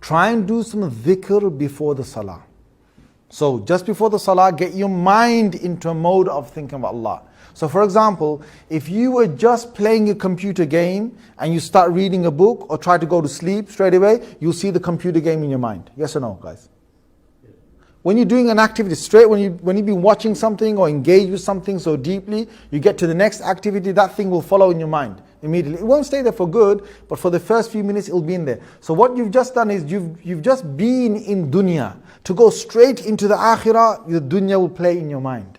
Try and do some dhikr before the salah. So just before the salah, get your mind into a mode of thinking of Allah. So for example, if you were just playing a computer game and you start reading a book or try to go to sleep straight away, you'll see the computer game in your mind. Yes or no, guys? When you're doing an activity, when you've been watching something or engaged with something so deeply, you get to the next activity, that thing will follow in your mind immediately. It won't stay there for good, but for the first few minutes it'll be in there. So what you've just done is you've just been in dunya. To go straight into the akhirah, the dunya will play in your mind.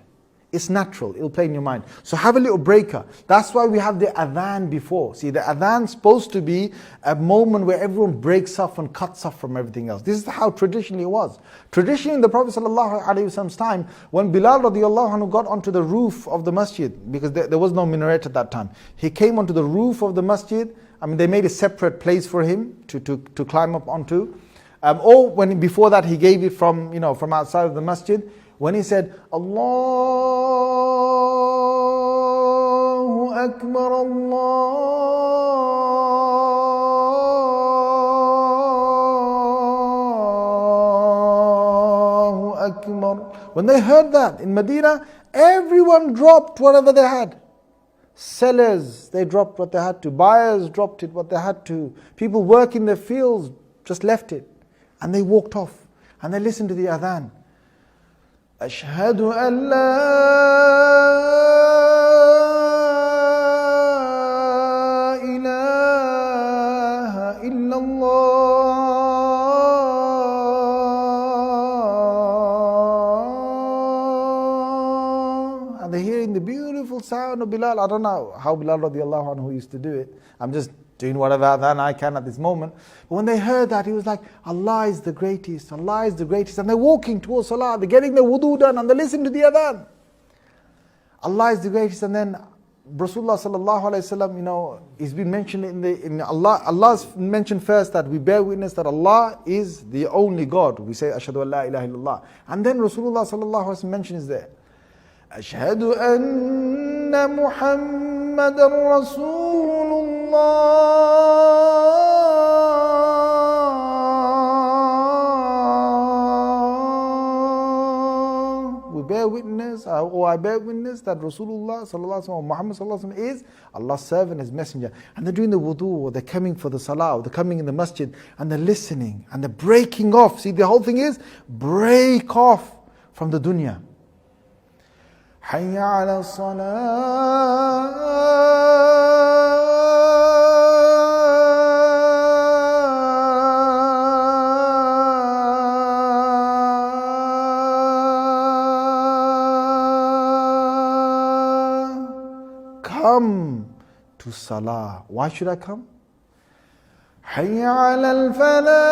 It's natural, it'll play in your mind. So have a little breaker. That's why we have the adhan before. See, the adhan's supposed to be a moment where everyone breaks off and cuts off from everything else. This is how traditionally it was. Traditionally in the Prophet ﷺ's time, when Bilal radiallahu anhu got onto the roof of the masjid, because there was no minaret at that time, he came onto the roof of the masjid. I mean, they made a separate place for him to climb up onto. Or when before that he gave it from outside of the masjid. When he said, Allahu Akbar, Allahu Akbar. When they heard that in Medina, everyone dropped whatever they had. Sellers, they dropped what they had to. Buyers dropped it, what they had to. People working their fields just left it. And they walked off. And they listened to the adhan. أشهد أن لا إله إلا الله. And they're hearing the beautiful sound of Bilal. I don't know how Bilal radiallahu anhu used to do it. I'm just doing whatever adhan I can at this moment. But when they heard that, he was like, Allah is the greatest, Allah is the greatest. And they're walking towards salah, they're getting their wudu done, and they listen to the adhan. Allah is the greatest. And then Rasulullah sallallahu alayhi wasallam, he's been mentioned in Allah. Allah's mentioned first that we bear witness that Allah is the only God. We say, Ashhadu an la ilaha illallah. And then Rasulullah sallallahu alayhi wasallam mentions there, Ashhadu anna Muhammadan Rasulullah. We bear witness, or I bear witness that Rasulullah sallallahu alaihi wasallam, Muhammad sallallahu alaihi wasallam is Allah's servant, His messenger. And they're doing the wudu, or they're coming for the salah, or they're coming in the masjid, and they're listening, and they're breaking off. See, the whole thing is break off from the dunya. Hayya ala salah. Come to salah. Why should I come? Hayya ala al-falah.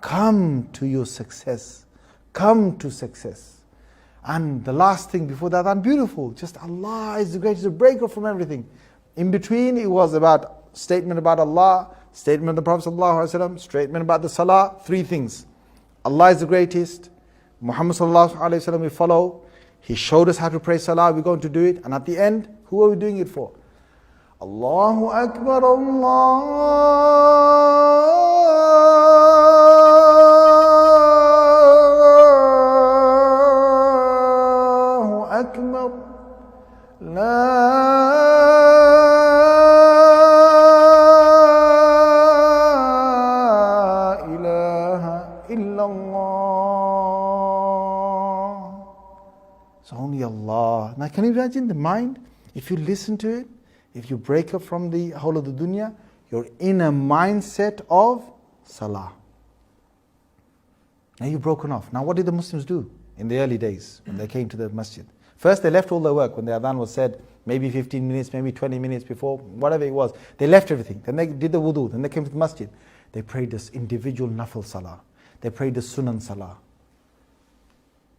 Come to your success. Come to success. And the last thing before that, and beautiful, just Allah is the greatest, a breaker from everything. In between, it was about statement about Allah, statement of the Prophet ﷺ, statement about the salah, three things. Allah is the greatest, Muhammad ﷺ we follow, he showed us how to pray salah, we're going to do it, and at the end, who are we doing it for? Allahu Akbar, Akbar, La ilaha illallah. It's only Allah. Now can you imagine the mind? If you listen to it, if you break up from the whole of the dunya, you're in a mindset of salah. Now you've broken off. Now what did the Muslims do in the early days when they came to the masjid? First, they left all their work when the adhan was said, maybe 15 minutes, maybe 20 minutes before, whatever it was. They left everything. Then they did the wudu. Then they came to the masjid. They prayed this individual nafil salah. They prayed the sunan salah.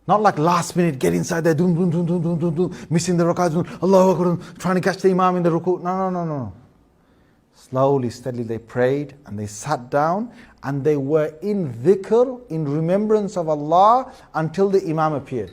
Not like last minute, get inside there, missing the rak'ahs, Allahu Akbar, trying to catch the imam in the ruku. No. Slowly, steadily they prayed and they sat down and they were in dhikr, in remembrance of Allah until the Imam appeared.